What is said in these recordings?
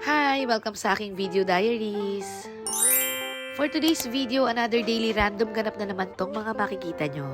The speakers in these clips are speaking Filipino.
Hi! Welcome sa aking video diaries. For today's video, another daily random ganap na naman tong mga makikita nyo.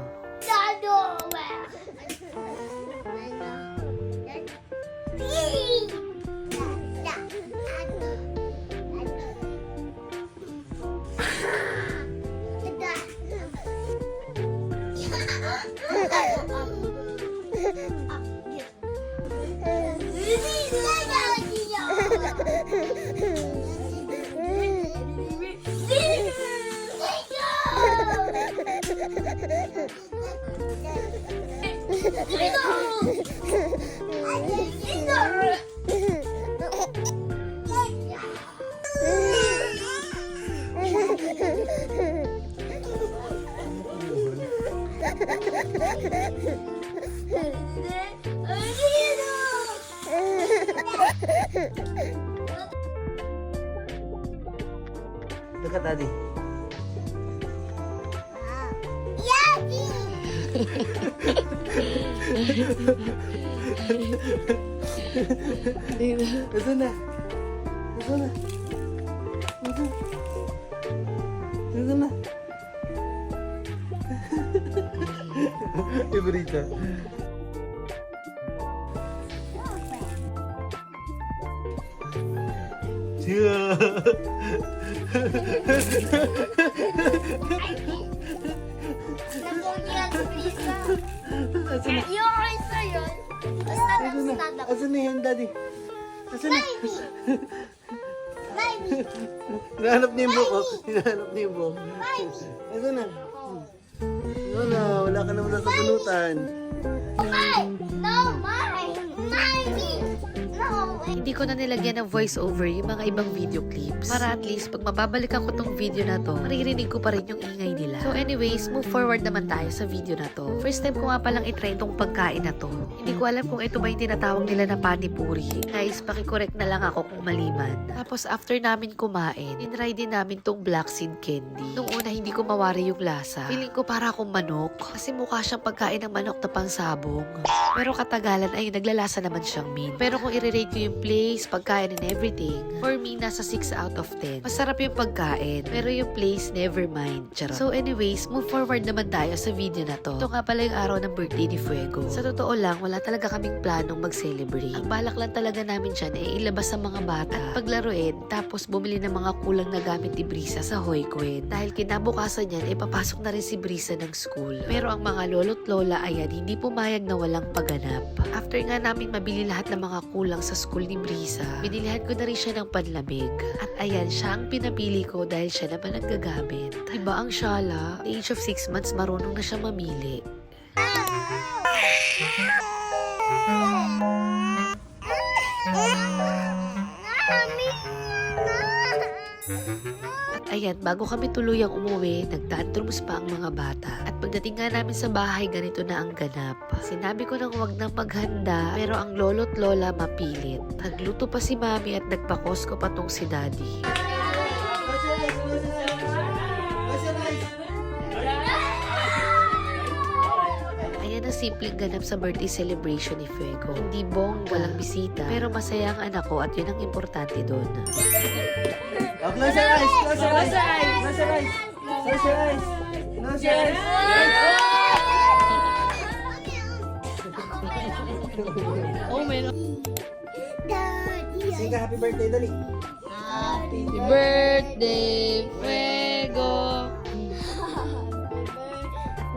Look at Daddy. Nasaan na? Nasaan na? Nasaan na? Ibrita. Asan na yan, Daddy? Asan na? Hinahanap niya yung buhok, oh. Hinahanap niya yung buhok. Asan na? Wala, wala ka naman sa punutan. Hindi ko na nilagyan ng voice-over yung mga ibang video clips. Para at least, pag mababalikan ko tong video na to, maririnig ko pa rin yung ingay nila. So anyways, move forward naman tayo sa video na to. First time ko nga palang itry itong pagkain na to. Hindi ko alam kung ito ba yung tinatawag nila na panipuri. Guys, pakicorrect na lang ako kung maliman. Tapos after namin kumain, tinry din namin tong black seed candy. Nung una, hindi ko mawari yung lasa. Feeling ko para akong manok. Kasi mukha siyang pagkain ng manok na pangsabong. Pero katagalan ay naglalasa naman siyang mint. Pero kung i-rate ko yung place, pagkain and everything, for me, nasa 6 out of 10. Masarap yung pagkain, pero yung place, never mind. Charot. So anyways, move forward naman tayo sa video na to. Ito nga pala yung araw ng birthday ni Fuego. Sa totoo lang, wala talaga kaming planong mag-celebrate. Ang balak lang talaga namin dyan ay ilabas sa mga bata at paglaruin, tapos bumili ng mga kulang na gamit ni Brisa sa Hoyquin. Dahil kinabukasan yan, papasok na rin si Brisa ng school. Pero ang mga lolo't lola, ayan, hindi pumayag na walang pagganap. After nga namin mabili lahat ng mga kulang sa school ni Brisa, binilihan ko na rin siya ng panlamig. At ayan, siya ang pinapili ko dahil siya naman ang gagamit. Diba ang Shala? At the age of 6 months, marunong na siya mamili. At ayan, bago kami tuluyang umuwi, nagtantrums pa ang mga bata. At pagdating nga namin sa bahay, ganito na ang ganap. Sinabi ko nang wag nang maghanda, pero ang lolo't lola mapilit. Nagluto pa si mami at nagpakosko pa tong si daddy. Ayan ang simpleng ganap sa birthday celebration ni Fuego. Hindi bongga, walang bisita, pero masaya ang anak ko at yun ang importante doon. Oh, close your eyes! Close your eyes! Close your eyes! Close your eyes! Close your eyes! Oh my God. Sing ka happy birthday, dali. Happy birthday, Fuego!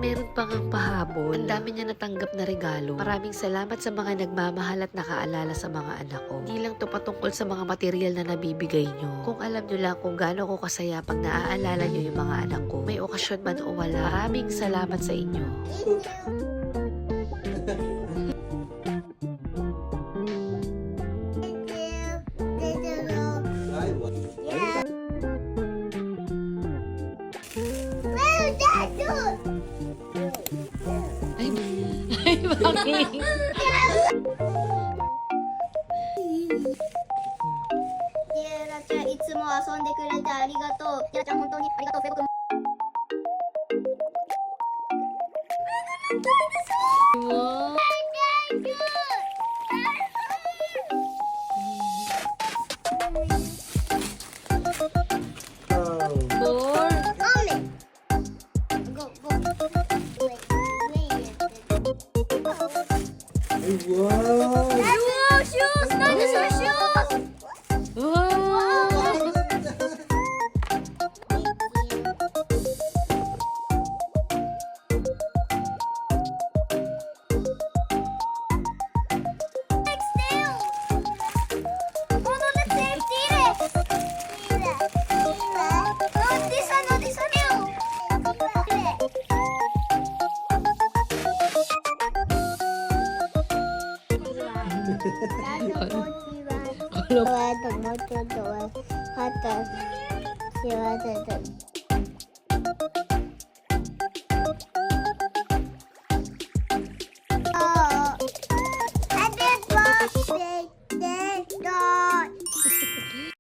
Meron pa ngang pahabol. Ang dami niya natanggap na regalo. Maraming salamat sa mga nagmamahal at nakaalala sa mga anak ko. Hindi lang to patungkol sa mga material na nabibigay nyo. Kung alam nyo lang kung gaano ko kasaya pag naaalala nyo yung mga anak ko, may okasyon man o wala, maraming salamat sa inyo. Ay, bakit? ちゃんいつも遊んでくれてありがとう。やちゃん本当にありがとう。フェボ君。ちょっとわかった。幸せだ。